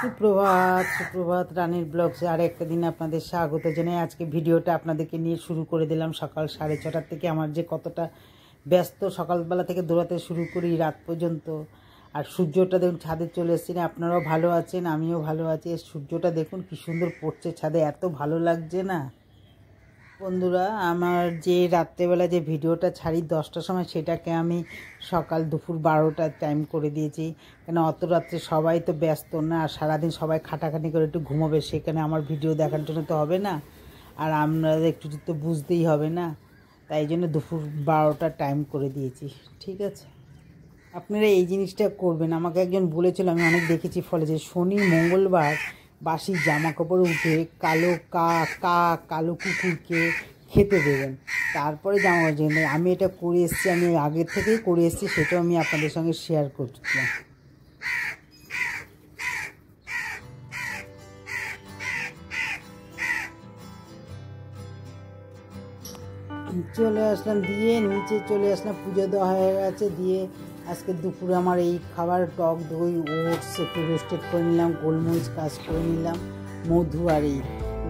সুপ্রভাত সুপ্রভাত রানীর ব্লগসে আর একটা দিন আপনাদের স্বাগত জানাই। আজকে ভিডিওটা আপনাদেরকে নিয়ে শুরু করে দিলাম সকাল 6:30 থেকে। আমার যে কতটা ব্যস্ত, সকালবেলা থেকে দৌড়াতে শুরু করি রাত পর্যন্ত। আর সূর্যটা দেখুন ছাদে চলে এসেছি, না আপনারাও ভালো আছেন, আমিও ভালো আছি। সূর্যটা দেখুন কি সুন্দর পড়ছে ছাদে, এত ভালো লাগছে না বন্ধুরা। আমার যে রাত্রেবেলা যে ভিডিওটা ছাড়ি 10টার সময়, সেটাকে আমি সকাল দুপুর 12টার টাইম করে দিয়েছি। কেন অত রাত্রে সবাই তো ব্যস্ত না, আর সারাদিন সবাই খাটাখাটি করে একটু ঘুমোবে, সেখানে আমার ভিডিও দেখার জন্য তো হবে না, আর আপনাদের একটু তো বুঝতেই হবে না, তাই জন্য দুপুর 12টার টাইম করে দিয়েছি। ঠিক আছে, আপনারা এই জিনিসটা করবেন। আমাকে একজন বলেছিল, আমি অনেক দেখেছি ফলে, যে শনি মঙ্গলবার বাসি জামা কাপড় উঠে কালো কুকুরকে খেতে দেবেন, তারপরে জামা কাপড়। আমি এটা করে এসেছি, আমি আগের থেকেই করে এসেছি, সেটাও আমি আপনাদের সঙ্গে শেয়ার করছিলাম। চলে আসলাম, দিয়ে নিচে চলে আসলাম, পুজো দেওয়া হয়ে গেছে। দিয়ে আজকে দুপুরে আমার এই খাবার টক দই, ওটস একটু রোস্টেড করে নিলাম, গোলমরিচ কাজ করে নিলাম, মধু। আর এই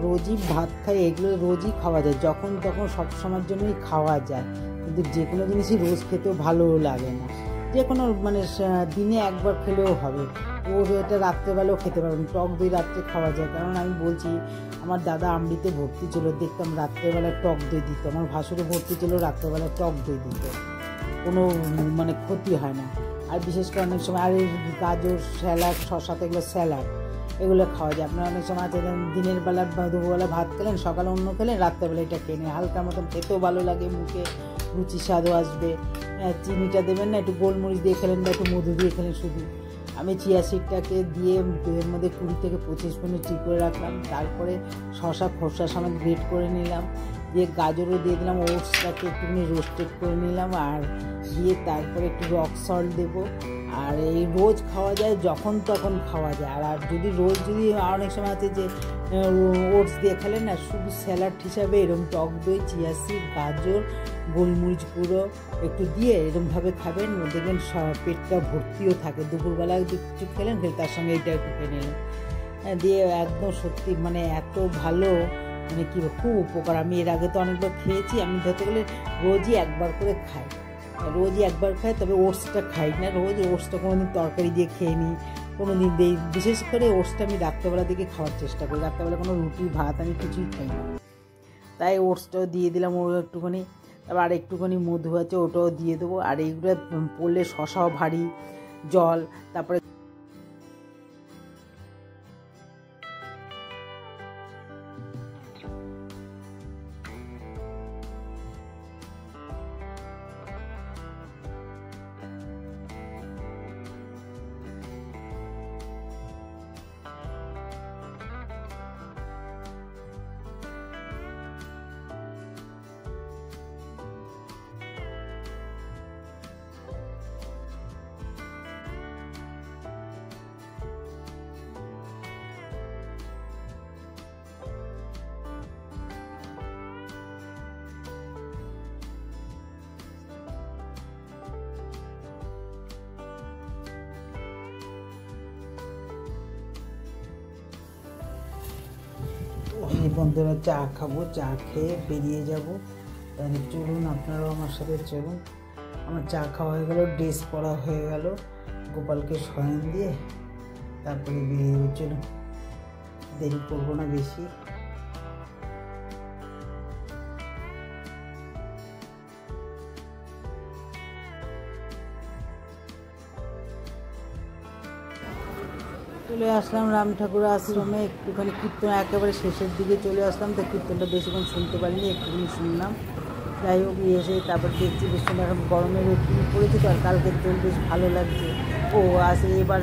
রোজই ভাত খাই, এগুলো রোজই খাওয়া যায়, যখন তখন সব সময়ের জন্যই খাওয়া যায়, কিন্তু যে কোনো জিনিসই রোজ খেতেও ভালো লাগে না। যে কোনো মানে দিনে একবার খেলেও হবে। ও এটা রাত্রেবেলাও খেতে পারবেন, টক দই রাত্রে খাওয়া যায়। কারণ আমি বলছি, আমার দাদা আমৃতে ভর্তি ছিল, দেখতাম রাত্রেবেলায় টক দই দিত, আমার ভাসুরও ভর্তি ছিল, রাত্রেবেলায় টক দই দিত, কোনো মানে ক্ষতি হয় না। আর বিশেষ করে অনেক সময় আর এই গাজর, স্যালাড, শশা, এগুলো স্যালাড, এগুলো খাওয়া যায়। আপনারা অনেক সময় আছে দিনের বেলা দুপুরবেলা ভাত খেলেন, সকালে অন্য খেলেন, রাত্রেবেলা এটা খেয়ে নেন, হালকা মতন খেতেও ভালো লাগে, মুখে রুচি স্বাদও আসবে। চিনিটা দেবেন না, একটু গোলমরিচ দিয়ে খেলেন বা একটু মধু দিয়ে খেলেন শুধু। আমি চিয়া সিডটাকে দিয়ে এর মধ্যে 20 থেকে 25 মিনিট ঠিক করে রাখলাম। তারপরে শশা খোসা সমেত গ্রেট করে নিলাম, দিয়ে গাজরও দিয়ে দিলাম, ওটসটাকে একটুখানি রোস্টেড করে নিলাম, আর দিয়ে তারপরে একটু রক সল্ট দেবো। আর এই রোজ খাওয়া যায়, যখন তখন খাওয়া যায়। আর যদি রোজ যদি অনেক সময় আছে যে ওটস দিয়ে খেলেন না, শুধু স্যালাড হিসাবে এরকম টক দই, চিয়া সিড, গাজর, গোলমরিচ গুঁড়ো একটু দিয়ে এরকমভাবে খাবেন, দেখবেন পেটটা ভর্তিও থাকে। দুপুরবেলা কিছু খেলেন, তার সঙ্গে এইটা একটু খেয়ে নিলেন, দিয়ে একদম সত্যি মানে এত ভালো, মানে কী খুব উপকার। আমি এর আগে তো অনেকবার খেয়েছি, আমি ধরতে গেলে রোজই একবার করে খাই, রোজই একবার খাই। তবে ওটসটা খাই না রোজ, ওটসটা কোনো দিন তরকারি দিয়ে খেয়ে নিই, কোনো দিন দিই। বিশেষ করে ওটসটা আমি রাত্রেবেলা দিকে খাওয়ার চেষ্টা করি, রাত্রেবেলা কোনো রুটি ভাত আমি কিছুই খাই না, তাই ওটসটাও দিয়ে দিলাম ও একটুখানি। তারপর আর একটুখানি মধু আছে, ওটাও দিয়ে দেবো। আর এইগুলো পড়লে শশাও ভারী জল। তারপরে বন্ধুরা চা খাবো, চা খেয়ে বেরিয়ে যাবো। তাহলে চলুন, আপনারাও আমার সাথে চলুন। আমার চা খাওয়া হয়ে গেল, ড্রেস পরা হয়ে গেল, গোপালকে শয়ন দিয়ে তারপরে বেরিয়ে যাবো। চলুন, দেরি করবো না বেশি। চলে আসলাম রাম ঠাকুর আশ্রমে, একটুখানি কীর্তন একেবারে শেষের দিকে চলে আসলাম, তো কীর্তনটা বেশিক্ষণ শুনতে পারিনি, একটুখানি শুনলাম। যাই হোক, এসে তারপর দেখছি বেশ সুন্দর এখন গরমের রোদ পড়েছে, তো আর কালকের দোল বেশ ভালো লাগছে। ও আসে এবার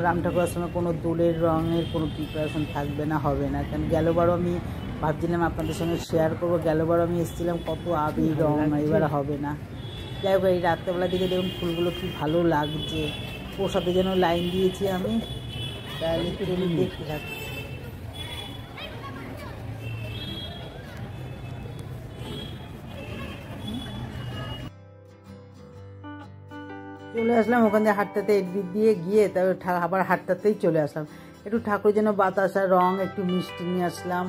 রাম ঠাকুর আশ্রমে কোনো দোলের রঙের কোনো প্রিপারেশন থাকবে না, হবে না। কারণ গেলবারও আমি ভাবছিলাম আপনাদের সঙ্গে শেয়ার করবো, গেলবারও আমি এসেছিলাম কত আবির রঙ, এবার হবে না। যাই হোক, এই রাত্রেবেলা দিকে দেখুন ফুলগুলো কি ভালো লাগছে, প্রসাদে যেন লাইন দিয়েছি আমি, তাহলে দেখতে থাকি। চলে আসলাম ওখান থেকে হাঁটতে এডবিট দিয়ে গিয়ে, তারপর আবার হাঁটতেই চলে আসলাম। একটু ঠাকুরের জন্য বাতাসা রং, একটু মিষ্টি নিয়ে আসলাম,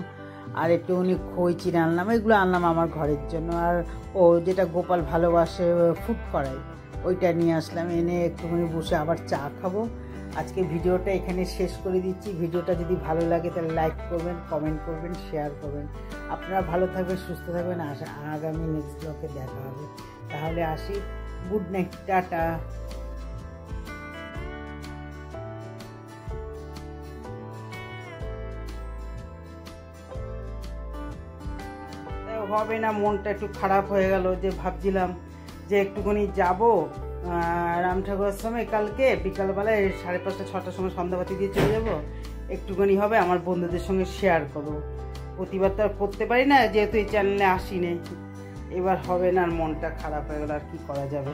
আর একটুখানি খই চিড়ে আনলাম। এগুলো আনলাম আমার ঘরের জন্য। আর ও যেটা গোপাল ভালোবাসে ফুড করাই, ওইটা নিয়ে আসলাম। এনে একটুখানি বসে আবার চা খাবো। আজকে ভিডিওটা এখানে শেষ করে দিচ্ছি। ভিডিওটা যদি ভালো লাগে তাহলে লাইক করবেন, কমেন্ট করবেন, শেয়ার করবেন। আপনারা ভালো থাকবেন, সুস্থ থাকবেন। আগামী নেক্সট ব্লগে দেখা হবে। তাহলে আসি, গুড নাইট, টাটা। হবে না, মনটা একটু খারাপ হয়ে গেল, যে ভাবছিলাম যে একটুখানি যাব রাম ঠাকুর আশ্রমে কালকে বিকালবেলায় 5:30 6টার সময় সন্ধ্যাবাতি দিয়ে চলে যাব। একটুখানি হবে আমার বন্ধুদের সঙ্গে শেয়ার করবো। প্রতিবার তো আর করতে পারি না, যেহেতু এই চ্যানেলে আসিনি। এবার হবে না, আর মনটা খারাপ হয়ে গেল, আর কি করা যাবে।